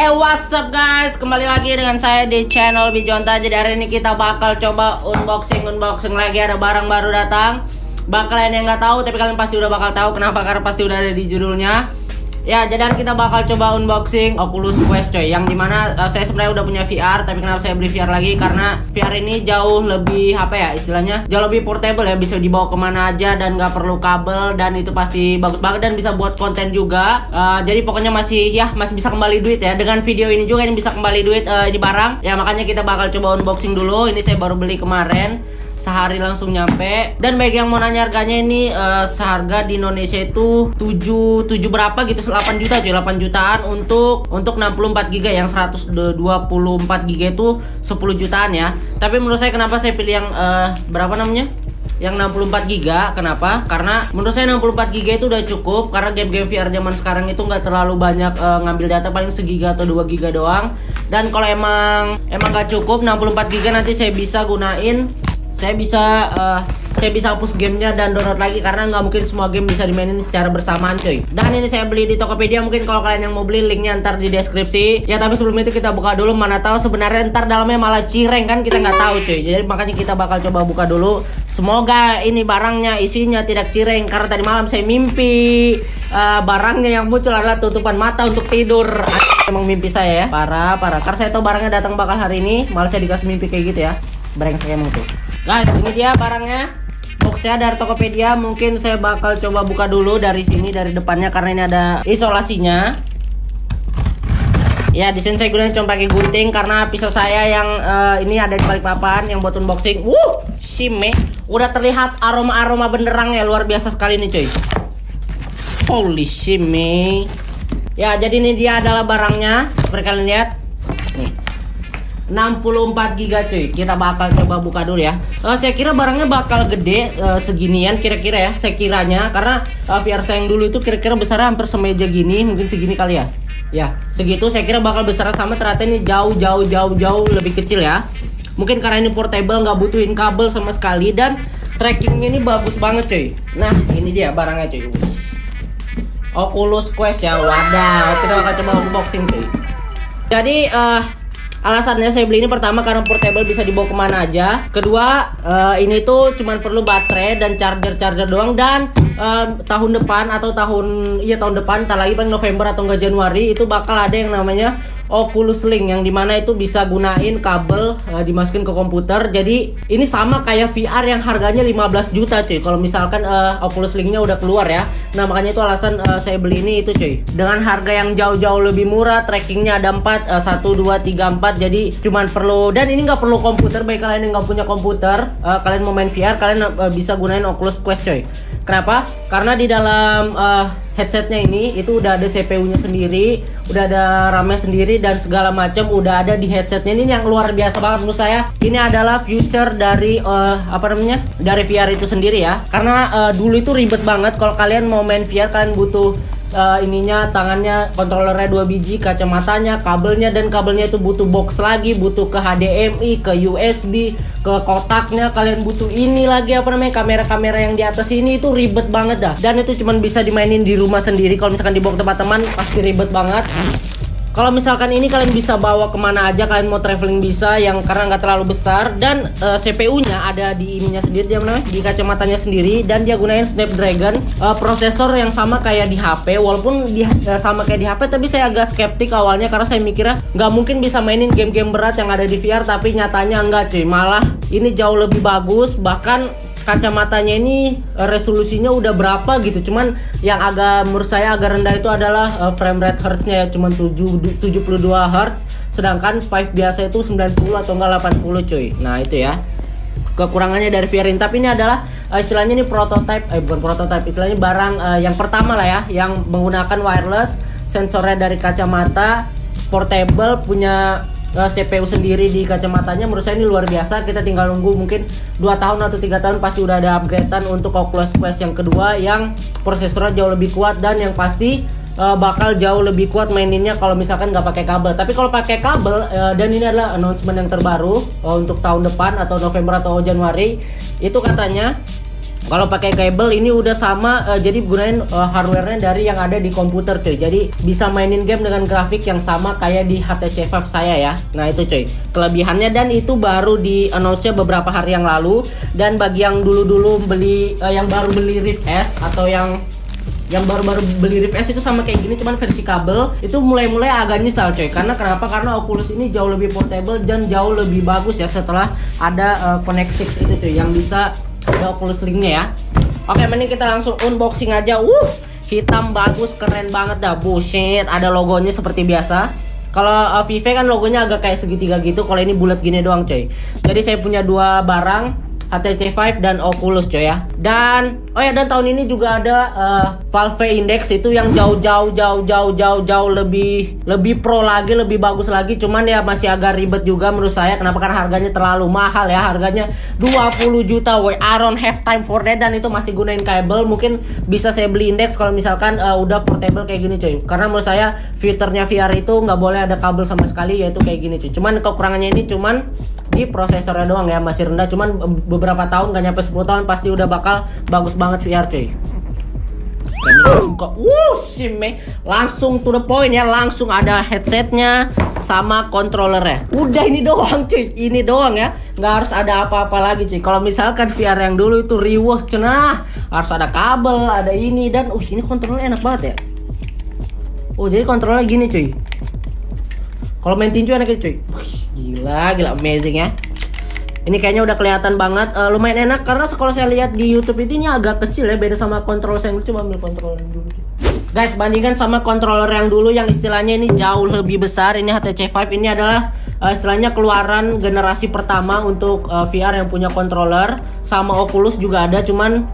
Hey, what's up guys, kembali lagi dengan saya di channel Bijonta. Jadi hari ini kita bakal coba unboxing lagi. Ada barang baru datang. Kalian yang nggak tahu, tapi kalian pasti udah bakal tahu. Kenapa? Karena pasti udah ada di judulnya. Ya, jadi hari kita bakal coba unboxing Oculus Quest coy. Yang dimana saya sebenarnya udah punya VR, tapi kenapa saya beli VR lagi? Karena VR ini jauh lebih istilahnya jauh lebih portable ya, bisa dibawa kemana aja dan nggak perlu kabel, dan itu pasti bagus banget dan bisa buat konten juga. Jadi pokoknya masih bisa kembali duit ya. Dengan video ini juga ini bisa kembali duit di barang. Ya makanya kita bakal coba unboxing dulu. Ini saya baru beli kemarin. Sehari langsung nyampe. Dan bagi yang mau nanya harganya, ini seharga di Indonesia itu 7 berapa gitu, 8 juta cuy, 8 jutaan untuk 64 GB. Yang 124 GB itu 10 jutaan ya. Tapi menurut saya kenapa saya pilih yang yang 64 GB. Kenapa? Karena menurut saya 64 GB itu udah cukup. Karena game-game VR zaman sekarang itu nggak terlalu banyak ngambil data, paling segiga atau 2 GB doang. Dan kalau emang nggak cukup 64 GB, nanti saya bisa gunain, saya bisa hapus gamenya dan download lagi, karena nggak mungkin semua game bisa dimainin secara bersamaan coy. Dan ini saya beli di Tokopedia. Mungkin kalau kalian yang mau beli, linknya ntar di deskripsi ya. Tapi sebelum itu kita buka dulu, mana tahu sebenarnya ntar dalamnya malah cireng kan, kita nggak tahu coy. Jadi makanya kita bakal coba buka dulu. Semoga ini barangnya isinya tidak cireng, karena tadi malam saya mimpi barangnya yang muncul adalah tutupan mata untuk tidur. Emang mimpi saya ya, parah. Karena saya tahu barangnya datang bakal hari ini, malah saya dikasih mimpi kayak gitu ya. Brengsek emang tuh. Guys, ini dia barangnya. Boxnya dari Tokopedia. Mungkin saya bakal coba buka dulu dari sini, dari depannya, karena ini ada isolasinya. Ya, di sini saya gunain cuma pakai gunting karena pisau saya yang ini ada di balik papan yang buat unboxing. Shime. Udah terlihat aroma benderang ya, luar biasa sekali nih coy. Holy shime. Ya, jadi ini dia adalah barangnya. Seperti kalian lihat. Nih. 64 GB cuy. Kita bakal coba buka dulu ya. Saya kira barangnya bakal gede seginian kira-kira ya. Saya kiranya, karena VR saya yang dulu itu kira-kira besarnya hampir semeja gini, mungkin segini kali ya. Ya, segitu saya kira bakal besar sama, ternyata ini jauh lebih kecil ya. Mungkin karena ini portable, nggak butuhin kabel sama sekali, dan trackingnya ini bagus banget cuy. Nah, ini dia barangnya cuy. Oculus Quest ya. Wadaw, kita bakal coba unboxing cuy. Jadi alasannya saya beli ini, pertama karena portable, bisa dibawa kemana aja. Kedua, ini tuh cuman perlu baterai dan charger doang. Dan tahun depan, tak lagi paling November atau enggak Januari, itu bakal ada yang namanya Oculus Link, yang dimana itu bisa gunain kabel dimasukin ke komputer. Jadi ini sama kayak VR yang harganya 15 juta cuy, kalau misalkan Oculus Link-nya udah keluar ya. Nah makanya itu alasan saya beli ini itu cuy. Dengan harga yang jauh lebih murah, trackingnya ada 4, 1, 2, 3, 4. Jadi cuman perlu, dan ini nggak perlu komputer. Bagi kalian yang nggak punya komputer, kalian mau main VR, kalian bisa gunain Oculus Quest coy. Kenapa? Karena di dalam headsetnya ini itu udah ada CPU-nya sendiri, udah ada RAM-nya sendiri, dan segala macam udah ada di headsetnya. Ini yang luar biasa banget menurut saya. Ini adalah future dari dari VR itu sendiri ya. Karena dulu itu ribet banget kalau kalian mau main VR, kalian butuh tangannya, kontrolernya 2 biji, kacamatanya, kabelnya, dan kabelnya itu butuh box lagi, butuh ke HDMI, ke USB, ke kotaknya, kalian butuh ini lagi kamera-kamera yang di atas ini, itu ribet banget dah. Dan itu cuma bisa dimainin di rumah sendiri. Kalau misalkan dibawa ke tempat teman pasti ribet banget. Kalau misalkan ini kalian bisa bawa kemana aja, kalian mau traveling bisa, yang karena nggak terlalu besar. Dan CPU-nya ada di ininya sendiri, di kacamatanya sendiri, dan dia gunain Snapdragon, prosesor yang sama kayak di HP. Walaupun sama kayak di HP, tapi saya agak skeptik awalnya, karena saya mikirnya nggak mungkin bisa mainin game-game berat yang ada di VR, tapi nyatanya enggak cuy. Malah ini jauh lebih bagus. Bahkan kacamatanya ini resolusinya udah berapa gitu. Cuman yang menurut saya agak rendah itu adalah frame rate hertznya ya, cuman 72 Hz. Sedangkan Vive biasa itu 90 atau enggak 80 cuy. Nah itu ya kekurangannya dari VR ini. Tapi ini adalah istilahnya ini bukan prototype, istilahnya barang yang pertama lah ya, yang menggunakan wireless, sensornya dari kacamata, portable, punya CPU sendiri di kacamatanya. Menurut saya ini luar biasa. Kita tinggal nunggu mungkin 2 tahun atau 3 tahun pasti udah ada upgradean untuk Oculus Quest yang kedua, yang prosesornya jauh lebih kuat, dan yang pasti bakal jauh lebih kuat maininnya kalau misalkan nggak pakai kabel. Tapi kalau pakai kabel, dan ini adalah announcement yang terbaru untuk tahun depan atau November atau Januari, itu katanya Kalau pakai kabel ini udah sama, jadi gunain hardware-nya dari yang ada di komputer cuy. Jadi bisa mainin game dengan grafik yang sama kayak di HTC Vive saya ya. Nah itu cuy kelebihannya, dan itu baru di announce-nya beberapa hari yang lalu. Dan bagi yang dulu beli, yang baru beli Rift S atau yang baru-baru beli Rift S itu sama kayak gini, cuman versi kabel, itu mulai agak nyesal coy. Karena kenapa? Karena Oculus ini jauh lebih portable dan jauh lebih bagus ya setelah ada Connect 6 itu cuy, yang bisa ada Oculus Link-nya ya. Oke, mending kita langsung unboxing aja. Hitam bagus, keren banget dah. Bullshit, ada logonya seperti biasa. Kalau Vive kan logonya agak kayak segitiga gitu, kalau ini bulat gini doang coy. Jadi saya punya dua barang, HTC Vive dan Oculus coy ya. Dan dan tahun ini juga ada Valve Index itu yang jauh lebih pro lagi, lebih bagus lagi. Cuman ya masih agak ribet juga menurut saya. Kenapa? Karena harganya terlalu mahal ya. Harganya 20 juta woy. I don't have time for that. Dan itu masih gunain kabel. Mungkin bisa saya beli Index kalau misalkan udah portable kayak gini coy. Karena menurut saya fiturnya VR itu nggak boleh ada kabel sama sekali, yaitu kayak gini cuy. Cuman kekurangannya ini cuman di prosesornya doang ya, masih rendah. Cuman beberapa tahun, gak nyampe 10 tahun pasti udah bakal bagus banget VR cuy. Dan ini langsung kok langsung to the point ya. Langsung ada headsetnya sama controllernya. Udah ini doang cuy, ini doang ya. Nggak harus ada apa-apa lagi cuy. Kalau misalkan VR yang dulu itu riweh cenah, harus ada kabel, ada ini. Dan ini controllernya enak banget ya. Jadi controllernya gini cuy. Kalau main tinju enak cuy. Gila amazing ya. Ini kayaknya udah kelihatan banget, lumayan enak karena kalau saya lihat di YouTube ini agak kecil ya, beda sama kontrol saya. Coba ambil kontrol yang dulu. Guys, bandingkan sama controller yang dulu yang istilahnya ini jauh lebih besar. Ini HTC Vive ini adalah istilahnya keluaran generasi pertama untuk VR yang punya controller. Sama Oculus juga ada, cuman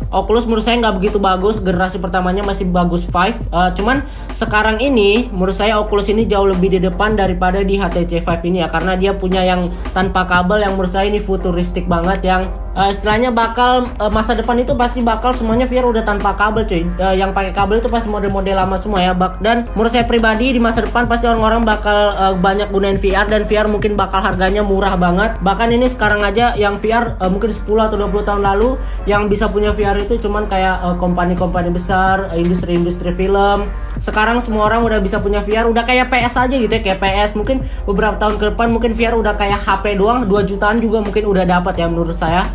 Oculus menurut saya nggak begitu bagus. Generasi pertamanya masih bagus Vive. Cuman sekarang ini menurut saya Oculus ini jauh lebih di depan daripada di HTC Vive ini ya, karena dia punya yang tanpa kabel yang menurut saya ini futuristik banget, yang istilahnya bakal masa depan itu pasti bakal semuanya VR udah tanpa kabel cuy. Yang pakai kabel itu pasti model-model lama semua ya. Dan menurut saya pribadi di masa depan pasti orang-orang bakal banyak gunain VR, dan VR mungkin bakal harganya murah banget. Bahkan ini sekarang aja yang VR mungkin 10 atau 20 tahun lalu yang bisa punya VR itu cuman kayak kompani-kompani besar, industri-industri film. Sekarang semua orang udah bisa punya VR, udah kayak PS aja gitu ya, kayak PS. Mungkin beberapa tahun ke depan mungkin VR udah kayak HP doang, 2 jutaan juga mungkin udah dapat ya menurut saya.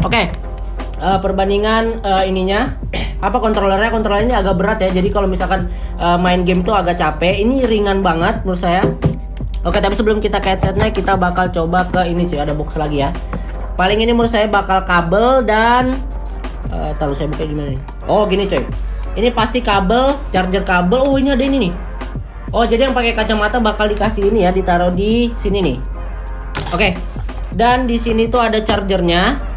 Oke. Perbandingan ininya kontrollernya ini agak berat ya. Jadi kalau misalkan main game tuh agak capek. Ini ringan banget menurut saya. Oke, tapi sebelum kita ke headsetnya, kita bakal coba ke ini cuy, ada box lagi ya. Paling ini menurut saya bakal kabel dan taruh saya buka gimana nih? Gini coy. Ini pasti kabel, charger kabel. Ini ada ini nih. Jadi yang pakai kacamata bakal dikasih ini ya, ditaruh di sini nih. Oke. Dan di sini tuh ada chargernya.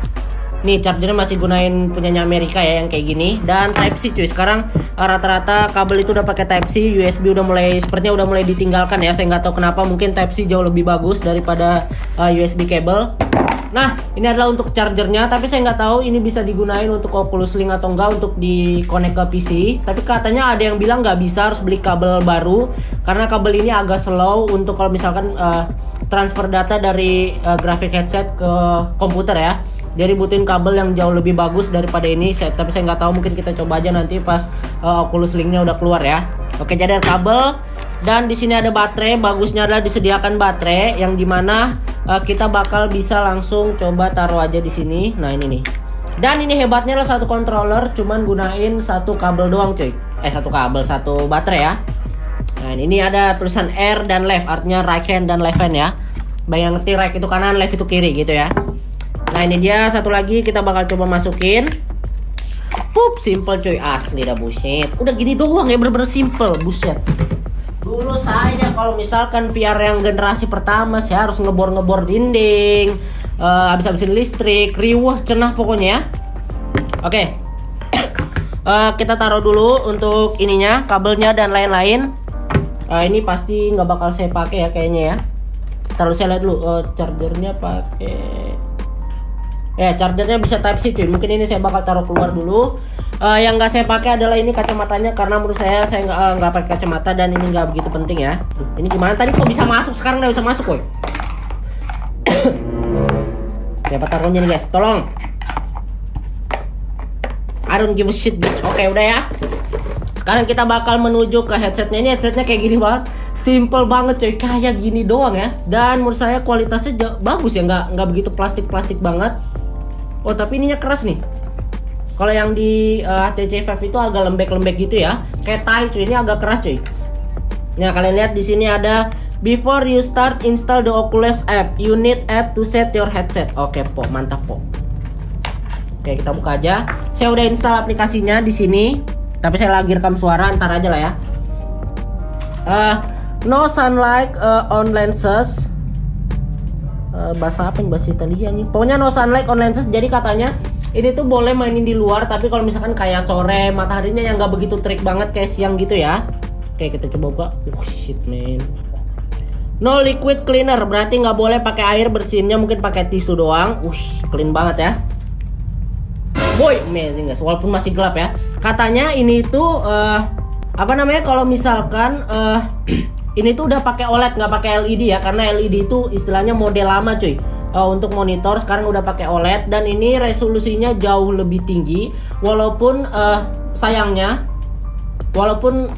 Nih chargernya masih gunain punyanya Amerika ya, yang kayak gini. Dan Type C cuy. Sekarang rata-rata kabel itu udah pakai Type C. USB sepertinya udah mulai ditinggalkan ya. Saya nggak tahu kenapa, mungkin Type C jauh lebih bagus daripada USB kabel. Nah, ini adalah untuk chargernya, tapi saya nggak tahu ini bisa digunain untuk Oculus Link atau enggak untuk di-connect ke PC. Tapi katanya ada yang bilang nggak bisa, harus beli kabel baru karena kabel ini agak slow untuk kalau misalkan transfer data dari graphic headset ke komputer ya. Jadi butuhin kabel yang jauh lebih bagus daripada ini. Tapi saya nggak tahu, mungkin kita coba aja nanti pas Oculus Link-nya udah keluar ya. Oke, jadi ada kabel. Dan di sini ada baterai. Bagusnya adalah disediakan baterai yang dimana kita bakal bisa langsung coba taruh aja di sini. Nah ini nih. Dan ini hebatnya adalah satu controller cuman gunain satu kabel doang cuy. Satu kabel, satu baterai ya. Nah ini ada tulisan R dan left, artinya right hand dan left hand ya. Bayang ngerti, right itu kanan, left itu kiri gitu ya. Nah ini dia satu lagi, kita bakal coba masukin. Pup, simple cuy, asli dah bullshit. Udah gini doang ya, bener-bener simple, buset. Dulu saya kalau misalkan VR yang generasi pertama, saya harus ngebor dinding, habis-habisin listrik, riweh cenah pokoknya ya. Oke. Kita taruh dulu untuk ininya, kabelnya dan lain-lain. Ini pasti nggak bakal saya pakai ya kayaknya ya. Taruh saya lihat dulu, chargernya pakai. Chargernya bisa Type C cuy. Mungkin ini saya bakal taruh keluar dulu. Yang nggak saya pakai adalah ini kacamatanya, karena menurut saya nggak pakai kacamata dan ini nggak begitu penting ya. Ini gimana tadi kok bisa masuk, sekarang nggak bisa masuk woy. Siapa taruhnya nih guys, tolong. I don't give a shit bitch. Oke, udah ya. Sekarang kita bakal menuju ke headsetnya. Ini headsetnya kayak gini banget, simple banget coy, kayak gini doang ya. Dan menurut saya kualitasnya bagus ya, nggak begitu plastik banget. Oh tapi ininya keras nih. Kalau yang di HTC Vive itu agak lembek gitu ya, kayak tai cuy. Ini agak keras cuy. Nah kalian lihat di sini ada before you start install the Oculus app, you need app to set your headset. Oke po, mantap po. Oke kita buka aja. Saya udah install aplikasinya di sini. Tapi saya lagi rekam suara, ntar aja lah ya. No sunlight on lenses. Bahasa apa nih? Bahasa Italia nih. Pokoknya no sunlight on lenses. Jadi katanya ini tuh boleh mainin di luar, tapi kalau misalkan kayak sore, mataharinya yang nggak begitu terik banget kayak siang gitu ya. Oke kita coba buka. Shit man. No liquid cleaner, berarti nggak boleh pakai air, bersihinnya mungkin pakai tisu doang. Clean banget ya. Boy, amazing guys, walaupun masih gelap ya. Katanya ini tuh apa namanya, kalau misalkan ini tuh udah pakai OLED, nggak pakai LED ya, karena LED itu istilahnya model lama cuy. Untuk monitor sekarang udah pakai OLED dan ini resolusinya jauh lebih tinggi. Walaupun sayangnya, walaupun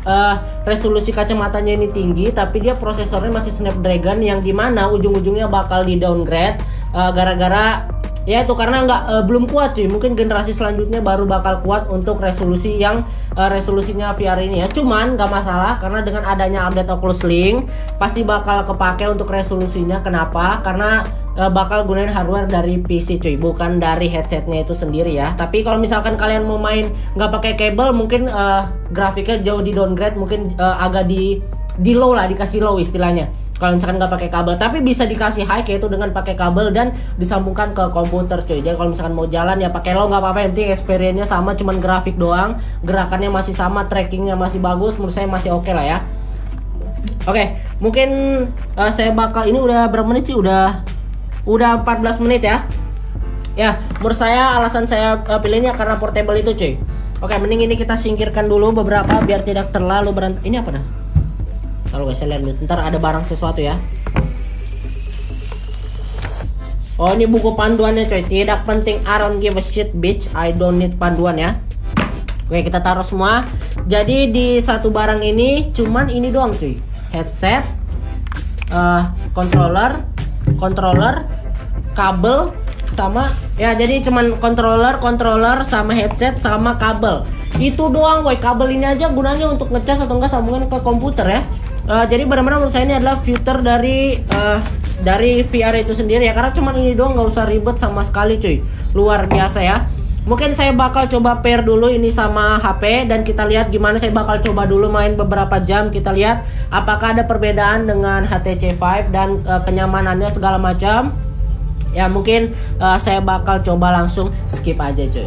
resolusi kacamatanya ini tinggi, tapi dia prosesornya masih Snapdragon yang dimana ujung-ujungnya bakal di downgrade gara-gara ya itu karena belum kuat cuy. Mungkin generasi selanjutnya baru bakal kuat untuk resolusi yang resolusinya VR ini ya. Cuman nggak masalah karena dengan adanya update Oculus Link pasti bakal kepake untuk resolusinya. Kenapa? Karena bakal gunain hardware dari PC cuy, bukan dari headsetnya itu sendiri ya. Tapi kalau misalkan kalian mau main nggak pakai kabel, mungkin grafiknya jauh di downgrade, mungkin agak di low lah, dikasih low istilahnya. Kalau misalkan nggak pakai kabel, tapi bisa dikasih high yaitu dengan pakai kabel dan disambungkan ke komputer cuy. Jadi kalau misalkan mau jalan ya pakai low nggak apa-apa, yang penting experience-nya sama, cuman grafik doang, gerakannya masih sama, trackingnya masih bagus, menurut saya masih oke lah ya. Oke, mungkin saya bakal, ini udah berapa menit sih? Udah 14 menit ya. Ya, menurut saya alasan saya pilihnya karena portable itu cuy. Oke, mending ini kita singkirkan dulu beberapa biar tidak terlalu berantakan. Ini apa dah? Kalau guys, saya lihat dulu, ntar ada barang sesuatu ya. Oh ini buku panduannya coy. Tidak penting, I don't give a shit bitch, I don't need panduan ya. Oke kita taruh semua. Jadi di satu barang ini cuman ini doang cuy, headset, controller, kabel sama ya. Jadi cuman controller sama headset sama kabel. Itu doang woy. Kabel ini aja gunanya untuk ngecas atau enggak sambungan ke komputer ya. Jadi benar-benar menurut saya ini adalah fitur dari VR itu sendiri ya, karena cuman ini doang, nggak usah ribet sama sekali cuy. Luar biasa ya. Mungkin saya bakal coba pair dulu ini sama HP dan kita lihat gimana. Saya bakal coba dulu main beberapa jam, kita lihat apakah ada perbedaan dengan HTC Vive dan kenyamanannya segala macam. Ya mungkin saya bakal coba langsung skip aja cuy.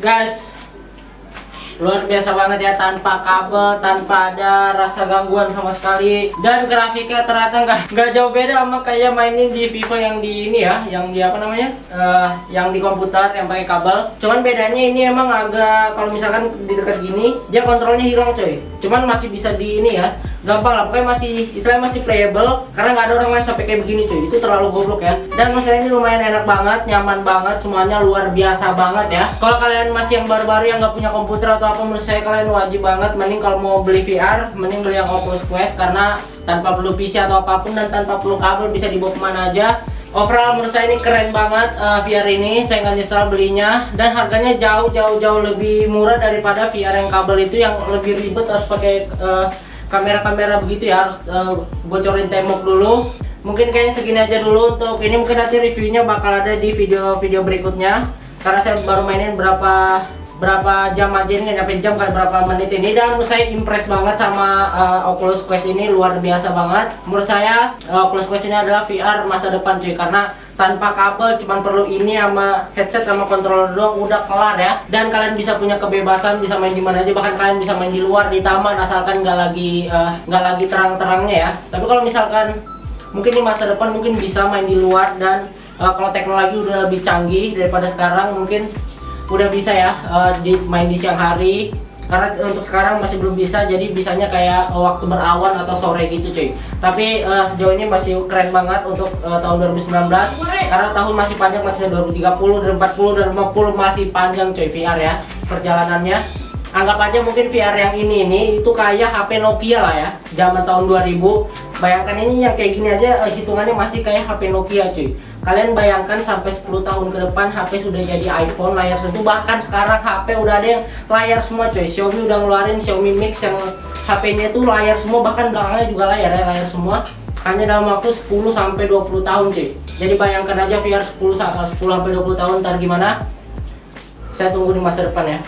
Guys, luar biasa banget ya, tanpa kabel, tanpa ada rasa gangguan sama sekali, dan grafiknya ternyata nggak jauh beda sama kayak mainin di Vivo yang di ini ya, yang di apa namanya, yang di komputer yang pakai kabel. Cuman bedanya ini emang agak, kalau misalkan di dekat gini dia kontrolnya hilang coy. Cuman masih bisa di ini ya, gampang lah, pokoknya masih istilahnya masih playable karena nggak ada orang main sampai kayak begini cuy. Itu terlalu goblok ya. Dan menurut saya ini lumayan enak banget, nyaman banget, semuanya luar biasa banget ya. Kalau kalian masih yang baru-baru yang nggak punya komputer atau apa, menurut saya kalian wajib banget, mending kalau mau beli VR mending beli yang Oculus Quest, karena tanpa perlu PC atau apapun dan tanpa perlu kabel, bisa dibawa kemana aja. Overall menurut saya ini keren banget VR ini, saya nggak nyesal belinya, dan harganya jauh lebih murah daripada VR yang kabel itu yang lebih ribet, harus pakai kamera begitu ya, harus bocorin tembok dulu. Mungkin kayaknya segini aja dulu untuk ini, mungkin nanti reviewnya bakal ada di video berikutnya. karena saya baru mainin berapa jam aja, ini nggak nyampe jam kan, berapa menit ini, dan saya impress banget sama Oculus Quest ini, luar biasa banget. Menurut saya Oculus Quest ini adalah VR masa depan cuy, karena tanpa kabel, cuman perlu ini sama headset sama controller doang udah kelar ya. Dan kalian bisa punya kebebasan, bisa main di mana aja, bahkan kalian bisa main di luar, di taman, asalkan nggak lagi terang-terangnya ya. Tapi kalau misalkan mungkin di masa depan mungkin bisa main di luar, dan kalau teknologi udah lebih canggih daripada sekarang, mungkin udah bisa ya main di siang hari, karena untuk sekarang masih belum bisa, jadi bisanya kayak waktu berawan atau sore gitu cuy. Tapi sejauh ini masih keren banget untuk tahun 2019, karena tahun masih panjang, masih 2030 dan 40 dan 50 masih panjang cuy VR ya perjalanannya. Anggap aja mungkin VR yang ini itu kayak HP Nokia lah ya, zaman tahun 2000. Bayangkan ini yang kayak gini aja hitungannya masih kayak HP Nokia cuy. Kalian bayangkan sampai 10 tahun ke depan HP sudah jadi iPhone, layar sentuh, bahkan sekarang HP udah ada yang layar semua coy. Xiaomi udah ngeluarin Xiaomi Mix yang HP-nya tuh layar semua, bahkan belakangnya juga layar ya, layar semua. Hanya dalam waktu 10 sampai 20 tahun cuy. Jadi bayangkan aja VR 10 sampai 20 tahun ntar gimana. Saya tunggu di masa depan ya.